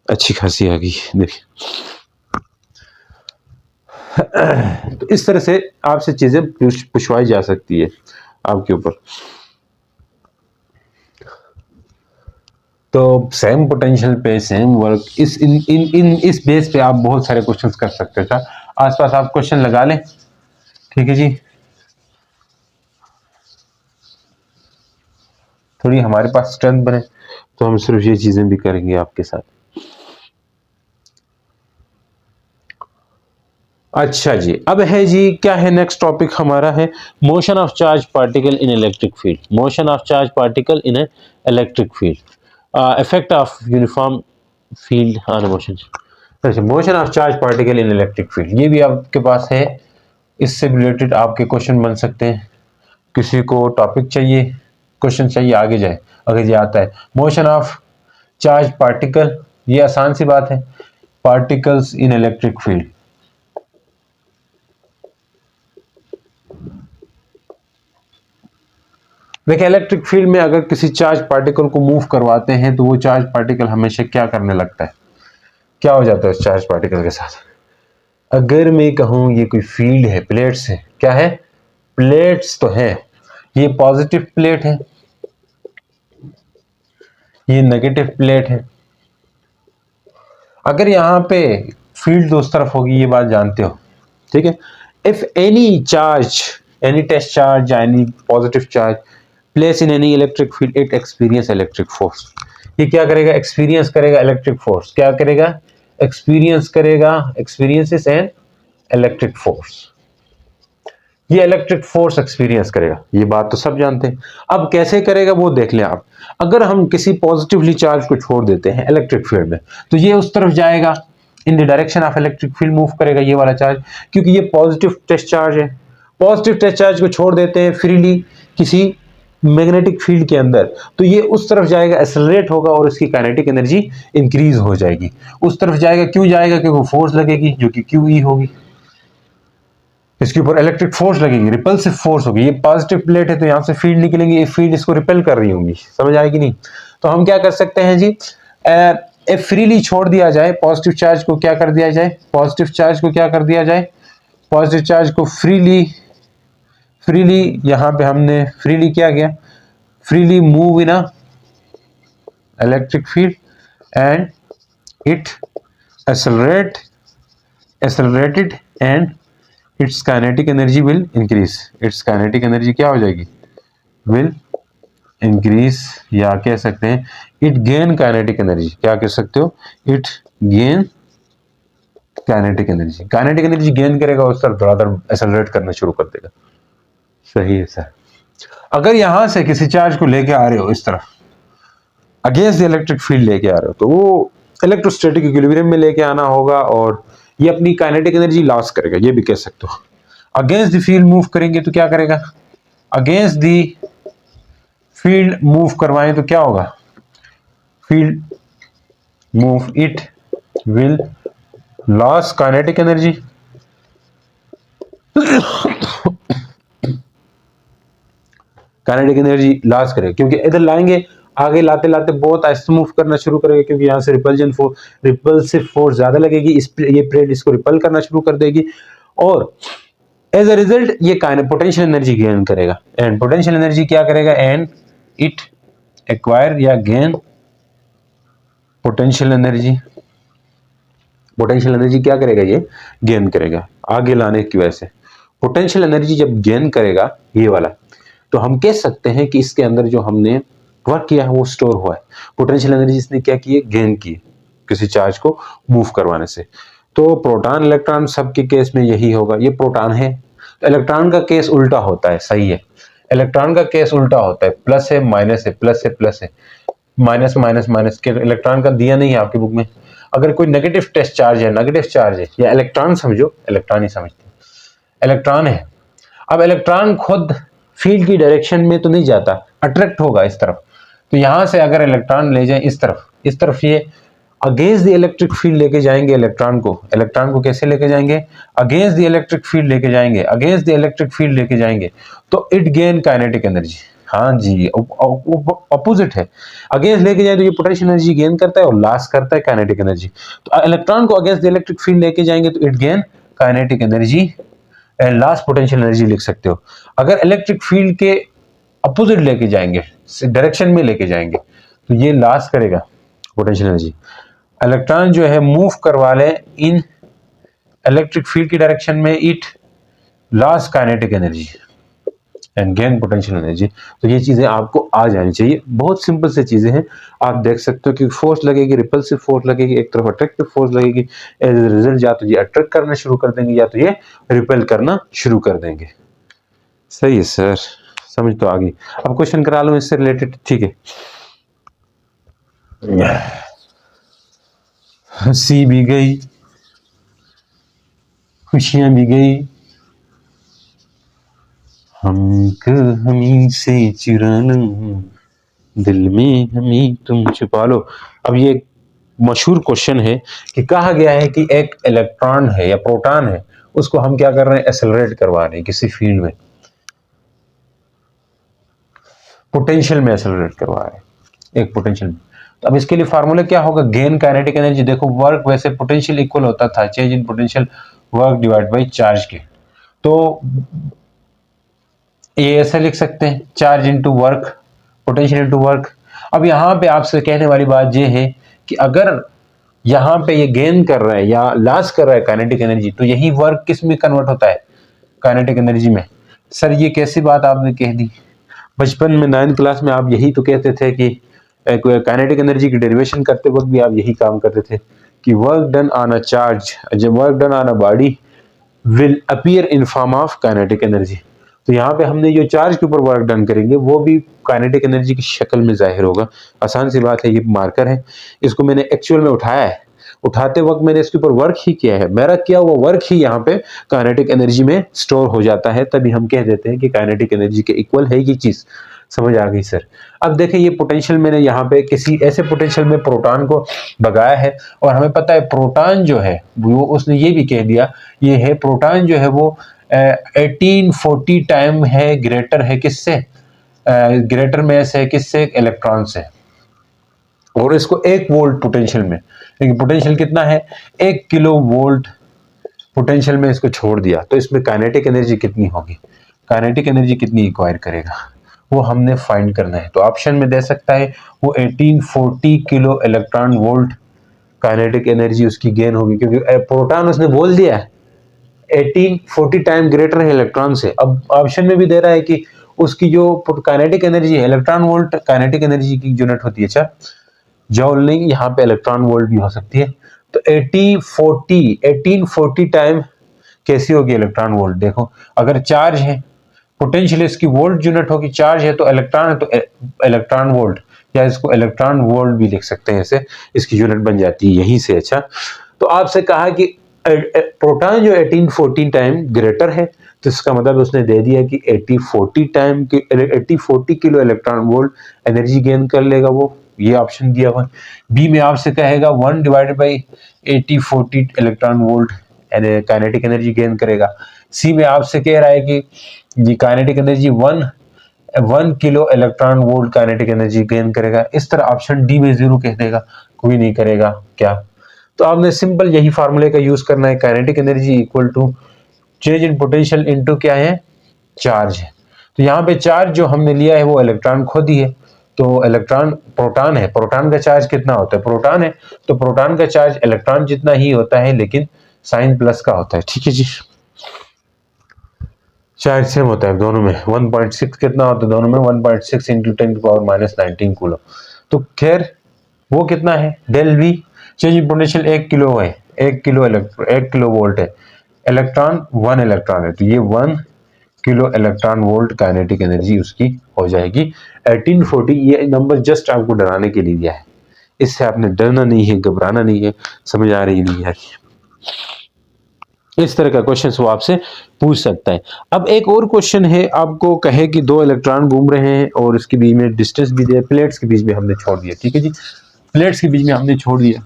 [SPEAKER 1] अच्छी खासी आ गई। देखिए तो इस तरह से आपसे चीजें पूछवाई जा सकती है आपके ऊपर। तो सेम पोटेंशियल पे सेम वर्क, इस बेस पे आप बहुत सारे क्वेश्चंस कर सकते थे। आसपास आप क्वेश्चन लगा लें, ठीक है जी। थोड़ी हमारे पास स्ट्रेंथ बने तो हम सिर्फ ये चीजें भी करेंगे आपके साथ। अच्छा जी, अब है जी, क्या है नेक्स्ट टॉपिक हमारा है motion of charge particle in electric field. Motion of charge particle in electric field, effect of uniform field on motion. अच्छा, motion of charge particle in electric field, ये भी आपके पास है, इससे रिलेटेड आपके क्वेश्चन बन सकते हैं। किसी को टॉपिक चाहिए, क्वेश्चन चाहिए, आगे जाए अगर ये आता है। मोशन ऑफ चार्ज पार्टिकल, ये आसान सी बात है, पार्टिकल्स इन इलेक्ट्रिक फील्ड। देखिए इलेक्ट्रिक फील्ड में अगर किसी चार्ज पार्टिकल को मूव करवाते हैं तो वो चार्ज पार्टिकल हमेशा क्या करने लगता है, क्या हो जाता है उस चार्ज पार्टिकल के साथ। अगर मैं कहूं ये कोई फील्ड है, प्लेट्स है, क्या है, प्लेट्स तो है, ये पॉजिटिव प्लेट है, ये नेगेटिव प्लेट है। अगर यहां पे फील्ड उस तरफ होगी, ये बात जानते हो, ठीक है। If any charge, any test charge या any positive charge place in any electric field, it experience electric force. ये क्या करेगा, एक्सपीरियंस करेगा इलेक्ट्रिक फोर्स। क्या करेगा, एक्सपीरियंस करेगा, एक्सपीरियंसेस एन इलेक्ट्रिक फोर्स। ये इलेक्ट्रिक फोर्स एक्सपीरियंस करेगा, ये बात तो सब जानते हैं। अब कैसे करेगा वो देख लें आप। अगर हम किसी पॉजिटिवली चार्ज को छोड़ देते हैं इलेक्ट्रिक फील्ड में तो ये उस तरफ जाएगा, in the direction of electric field move करेगा ये वाला चार्ज, क्योंकि ये पॉजिटिव टेस्ट चार्ज है। पॉजिटिव टेस्ट चार्ज को छोड़ देते हैं फ्रीली किसी मैग्नेटिक फील्ड के अंदर तो ये उस तरफ जाएगा, एक्सेलरेट होगा और इसकी काइनेटिक एनर्जी इंक्रीज हो जाएगी। उस तरफ जाएगा, क्यों जाएगा, क्योंकि फोर्स लगेगी जो कि QE होगी, इसके ऊपर इलेक्ट्रिक फोर्स लगेगी, रिपल्सिव फोर्स होगी। ये पॉजिटिव प्लेट है तो यहां से फील्ड निकलेंगे, ये फील्ड इसको रिपेल कर रही होंगी, समझ आएगी नहीं। तो हम क्या कर सकते हैं जी, फ्रीली छोड़ दिया जाए पॉजिटिव चार्ज को, क्या कर दिया जाए, पॉजिटिव चार्ज को क्या कर दिया जाए, पॉजिटिव चार्ज को फ्रीली यहां पे हमने फ्रीली क्या किया, freely move in a electric field and it accelerated and its kinetic energy will increase। its kinetic energy क्या हो जाएगी, will increase, या कह सकते हैं it gain kinetic energy। क्या कह सकते हो, it gain kinetic energy। kinetic energy gain करेगा उस तरफ धड़ाधड़ एक्सेलरेट करना शुरू कर देगा। सही है सर। अगर यहां से किसी चार्ज को लेके आ रहे हो इस तरफ, अगेंस्ट द इलेक्ट्रिक फील्ड लेके आ रहे हो, तो वो इलेक्ट्रोस्टैटिक इक्विलिब्रियम में लेके आना होगा और ये अपनी काइनेटिक एनर्जी लॉस करेगा, ये भी कह सकते हो। अगेंस्ट द फील्ड मूव करेंगे तो क्या करेगा, अगेंस्ट द फील्ड मूव करवाएं तो क्या होगा, field move, it will loss kinetic energy. Kinetic energy loss करेगा क्योंकि इधर लाएंगे, आगे लाते लाते बहुत आहिस्ते मूव करना शुरू करेगा क्योंकि यहाँ से रिपल्सिव फोर्स ज्यादा लगेगी, ये प्लेट इसको रिपल करना शुरू कर देगी और एज अ रिजल्ट ये पोटेंशियल एनर्जी गेन करेगा, एंड पोटेंशियल एनर्जी क्या करेगा, एंड इट एक्वायर या gain potential energy. Potential energy क्या करेगा, ये गेन करेगा आगे लाने की वजह से। पोटेंशियल एनर्जी जब गेन करेगा ये वाला, तो हम कह सकते हैं कि इसके अंदर जो हमने वर्क किया है वो स्टोर हुआ है। पोटेंशियल एनर्जी इसने क्या की है, गेन की है किसी चार्ज को मूव करवाने से। तो प्रोटॉन इलेक्ट्रॉन सबके केस में यही होगा, ये प्रोटॉन है। तो इलेक्ट्रॉन का केस उल्टा होता है, सही है, इलेक्ट्रॉन का केस उल्टा होता है, प्लस है माइनस है, प्लस है प्लस है, माइनस माइनस माइनस के इलेक्ट्रॉन का दिया नहीं है आपकी बुक में। अगर कोई नेगेटिव टेस्ट चार्ज है, नेगेटिव चार्ज है, या इलेक्ट्रॉन समझो, इलेक्ट्रॉन ही समझते हैं, इलेक्ट्रॉन है। अब इलेक्ट्रॉन खुद फील्ड की डायरेक्शन में तो नहीं जाता, अट्रैक्ट होगा इस तरफ। तो यहां से अगर इलेक्ट्रॉन ले जाए इस तरफ ये अगेंस्ट द इलेक्ट्रिक फील्ड लेके जाएंगे इलेक्ट्रॉन को कैसे लेके जाएंगे, अगेंस्ट द इलेक्ट्रिक फील्ड लेके जाएंगे, अगेंस्ट द इलेक्ट्रिक फील्ड लेके जाएंगे, तो इट गेन काइनेटिक एनर्जी। हाँ जी, अपोजिट है, अगेंस्ट लेके जाए तो ये पोटेंशियल एनर्जी गेन करता है और लॉस करता है काइनेटिक एनर्जी। तो इलेक्ट्रॉन को अगेंस्ट द इलेक्ट्रिक फील्ड लेके जाएंगे तो it gain kinetic energy and last potential energy लिख सकते हो। अगर इलेक्ट्रिक फील्ड के अपोजिट लेके जाएंगे, डायरेक्शन में लेके जाएंगे, तो ये लॉस करेगा पोटेंशियल एनर्जी। इलेक्ट्रॉन जो है मूव करवा ले इन इलेक्ट्रिक फील्ड की डायरेक्शन में, it loss kinetic energy and gain potential energy. तो ये चीजें आपको आ जानी चाहिए, बहुत सिंपल से चीजें हैं। आप देख सकते हो कि फोर्स लगेगी, रिपल्सिव फोर्स लगेगी, एक तरफ अट्रैक्टिव फोर्स लगेगी। एज ए रिजल्ट या तो ये अट्रैक्ट करना शुरू कर देंगे या तो ये रिपेल करना शुरू कर देंगे। सही है सर, समझ तो आ गई। अब क्वेश्चन करा लो इससे रिलेटेड, ठीक है। हंसी भी गई, खुशियां भी गई, हमी से चुरा लो, दिल में हमें तुम छुपा लो। अब ये मशहूर क्वेश्चन है कि कहा गया है कि एक इलेक्ट्रॉन है या प्रोटॉन है, उसको हम क्या कर रहे हैं, एक्सेलरेट करवा रहे हैं किसी फील्ड में, पोटेंशियल में एक्सेलरेट करवा रहे हैं एक पोटेंशियल में। तो अब इसके लिए फार्मूला क्या होगा, गेन काइनेटिक एनर्जी। देखो वर्क वैसे पोटेंशियल इक्वल होता था change in potential work divide by charge के, तो ये ऐसे लिख सकते हैं, charge into work, potential into work. अब यहाँ पे आपसे कहने वाली बात ये है कि अगर यहाँ पे ये गेन कर रहा है या लॉस कर रहा है काइनेटिक एनर्जी, तो यही वर्क किस में कन्वर्ट होता है, काइनेटिक एनर्जी में। सर ये कैसी बात आपने कह दी, बचपन में 9th क्लास में आप यही तो कहते थे कि काइनेटिक एनर्जी की डेरिवेशन करते वक्त भी आप यही काम करते थे कि work done on a charge, जब work done on a body will appear in form of kinetic energy. तो यहाँ पे हमने जो चार्ज के ऊपर वर्क डन करेंगे वो भी काइनेटिक एनर्जी की शक्ल में जाहिर होगा। आसान सी बात है, ये मार्कर है, इसको मैंने एक्चुअल में उठाया है, उठाते वक्त मैंने इसके ऊपर वर्क ही किया है, मेरा किया हुआ वर्क ही यहाँ पे काइनेटिक एनर्जी में स्टोर हो जाता है, तभी हम कह देते हैं कि काइनेटिक एनर्जी के इक्वल है ये चीज। समझ आ गई सर। अब देखिए ये पोटेंशियल मैंने यहाँ पे किसी ऐसे पोटेंशियल में प्रोटॉन को भगाया है, और हमें पता है प्रोटॉन जो है वो, उसने ये भी कह दिया, ये है प्रोटॉन जो है वो 1840 टाइम है ग्रेटर है किससे, ग्रेटर में से किससे, इलेक्ट्रॉन से। और इसको 1 वोल्ट पोटेंशियल में, लेकिन पोटेंशियल कितना है, 1 किलो वोल्ट पोटेंशियल में इसको छोड़ दिया, तो इसमें काइनेटिक एनर्जी कितनी होगी, काइनेटिक एनर्जी कितनी एक्वायर करेगा, वो हमने फाइंड करना है। तो ऑप्शन में दे सकता है वो 1840 kilo electron volt kinetic energy उसकी गेन होगी, क्योंकि प्रोटॉन उसने बोल दिया है 1840 टाइम ग्रेटर है इलेक्ट्रॉन से। अब ऑप्शन में भी दे रहा है कि उसकी जो काइनेटिक एनर्जी है, इलेक्ट्रॉन वोल्ट काइनेटिक एनर्जी की यूनिट होती है, अच्छा जॉल नहीं, यहाँ पे इलेक्ट्रॉन वोल्ट भी हो सकती है। तो 1840 टाइम कैसी होगी इलेक्ट्रॉन वोल्ट, देखो अगर चार्ज है, पोटेंशियल इसकी वोल्ट यूनिट होगी, चार्ज है तो इलेक्ट्रॉन है तो इलेक्ट्रॉन वोल्ट, या इसको इलेक्ट्रॉन वोल्ट भी लिख सकते हैं, ऐसे इसकी यूनिट बन जाती है यहीं से। अच्छा तो आपसे कहा कि प्रोटॉन जो 1840 टाइम ग्रेटर है, तो इसका मतलब उसने दे दिया कि 8040 kilo electron volt energy gain कर लेगा वो, ये ऑप्शन दिया हुआ है। बी में आपसे कहेगा 1 divided by 8040 electron volt kinetic energy gain करेगा। सी में आपसे कह रहा है कि ये kinetic energy 1 kilo electron volt kinetic energy gain करेगा। इस तरह ऑप्शन डी में 0 कह देगा, कोई नहीं करेगा क्या। तो आपने सिंपल यही फार्मूले का यूज करना है, kinetic energy equal to change in potential into क्या है, चार्ज है। तो यहाँ पे चार्ज जो हमने लिया है वो इलेक्ट्रॉन खुद ही है, तो इलेक्ट्रॉन प्रोटॉन है, प्रोटॉन का चार्ज कितना होता है, प्रोटॉन है, तो प्रोटॉन का चार्ज इलेक्ट्रॉन जितना ही होता है लेकिन साइन प्लस का होता है। ठीक है जी, चार्ज सेम होता है दोनों में, 1.6 कितना होता है दोनों में, 1.6 इंटू 10⁻⁻19 कूलम। तो खैर वो कितना है, del V change in potential 1 kilo है, 1 किलो वोल्ट है, इलेक्ट्रॉन 1 इलेक्ट्रॉन है, तो ये 1 kilo electron volt kinetic energy उसकी हो जाएगी 1840। ये नंबर जस्ट आपको डराने के लिए दिया है, इससे आपने डरना नहीं है, घबराना नहीं है, समझ आ रही नहीं है। इस तरह का क्वेश्चन वो आपसे पूछ सकता है। अब एक और क्वेश्चन है, आपको कहे कि दो इलेक्ट्रॉन घूम रहे हैं और इसके बीच में डिस्टेंस भी दिया, प्लेट्स के बीच में हमने छोड़ दिया। ठीक है जी, प्लेट्स के बीच में हमने छोड़ दिया,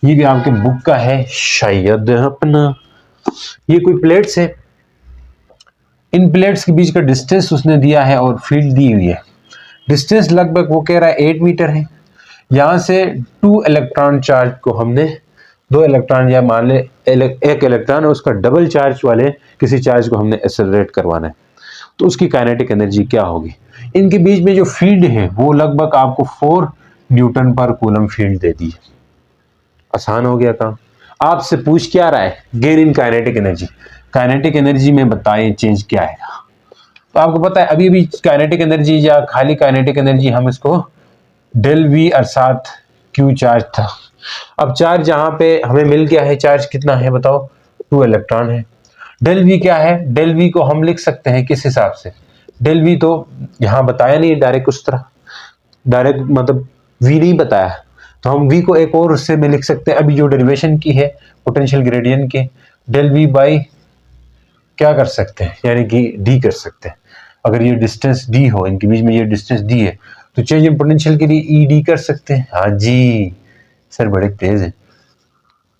[SPEAKER 1] ये भी आपके बुक का है शायद अपना, ये कोई प्लेट्स है, इन प्लेट्स के बीच का डिस्टेंस उसने दिया है और फील्ड दी हुई है, डिस्टेंस लगभग वो कह रहा है 8 मीटर है। यहां से 2 इलेक्ट्रॉन चार्ज को हमने, 2 इलेक्ट्रॉन या मान ले एक इलेक्ट्रॉन है उसका डबल चार्ज वाले किसी चार्ज को हमने एक्सेलरेट करवाना है, तो उसकी काइनेटिक एनर्जी क्या होगी। इनके बीच में जो फील्ड है वो लगभग आपको 4 न्यूटन पर कूलम फील्ड दे दी है। आसान हो गया काम। आपसे पूछ क्या रहा है, gain in kinetic energy, kinetic energy में बताएं चेंज क्या है। तो आपको पता है अभी भी काइनेटिक एनर्जी या खाली काइनेटिक एनर्जी हम इसको डेल वी अर्थात क्यू चार्ज था। अब चार्ज यहां पे हमें मिल गया है, चार्ज कितना है बताओ, 2 इलेक्ट्रॉन है। डेल वी क्या है, डेल वी को हम लिख सकते हैं किस हिसाब से, डेल वी तो यहां बताया नहीं डायरेक्ट, उस तरह डायरेक्ट मतलब वी नहीं बताया, तो हम वी को एक और उससे में लिख सकते हैं, अभी जो डेरिवेशन की है पोटेंशियल ग्रेडियंट के, डेल वी बाई क्या कर सकते हैं, यानी कि डी कर सकते हैं। अगर ये डिस्टेंस डी हो, इनके बीच में ये डिस्टेंस डी है, तो चेंज इन पोटेंशियल के लिए ई डी कर सकते हैं। हाँ जी सर बड़े तेज है।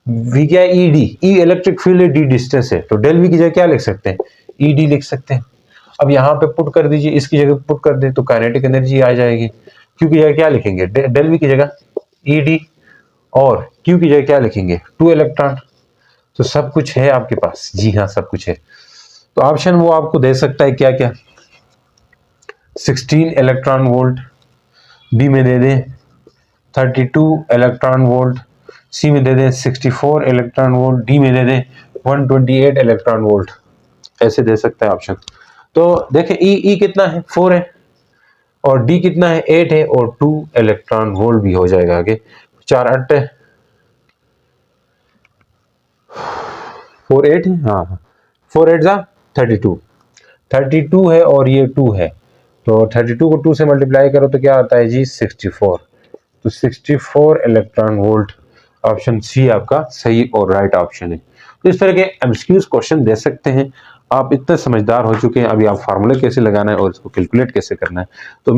[SPEAKER 1] वी क्या है, ई डी, ई इलेक्ट्रिक फील्ड है, डी डिस्टेंस है, तो डेल वी की जगह क्या लिख सकते हैं, ई डी लिख सकते हैं। अब यहाँ पे पुट कर दीजिए, इसकी जगह पुट कर दे तो काइनेटिक एनर्जी आ जाएगी। क्यू की जगह क्या लिखेंगे, डेल वी की जगह ई डी, और क्यू की जगह क्या लिखेंगे 2 इलेक्ट्रॉन। तो सब कुछ है आपके पास, जी हाँ सब कुछ है। तो ऑप्शन वो आपको दे सकता है क्या क्या, 16 इलेक्ट्रॉन वोल्ट, बी में दे दें 32 इलेक्ट्रॉन वोल्ट, सी में दे दें 64 इलेक्ट्रॉन वोल्ट, डी में दे दें 128 इलेक्ट्रॉन वोल्ट, ऐसे दे सकता है ऑप्शन। तो देखें ई कितना है 4 है, और डी कितना है 8 है, और 2 इलेक्ट्रॉन वोल्ट भी हो जाएगा आगे, 4 8 है 4 8 है, हाँ 4 8 जा 32 है और ये 2 है, तो 32 को 2 से मल्टीप्लाई करो तो क्या आता है जी 64, तो 64 इलेक्ट्रॉन वोल्ट, ऑप्शन सी आपका सही और राइट ऑप्शन है। तो इस तरह के एमसीक्यूज क्वेश्चन दे सकते हैं। आप इतने समझदार हो चुके हैं, अभी आप फार्मूला कैसे लगाना है और इसको कैलकुलेट कैसे करना है। तो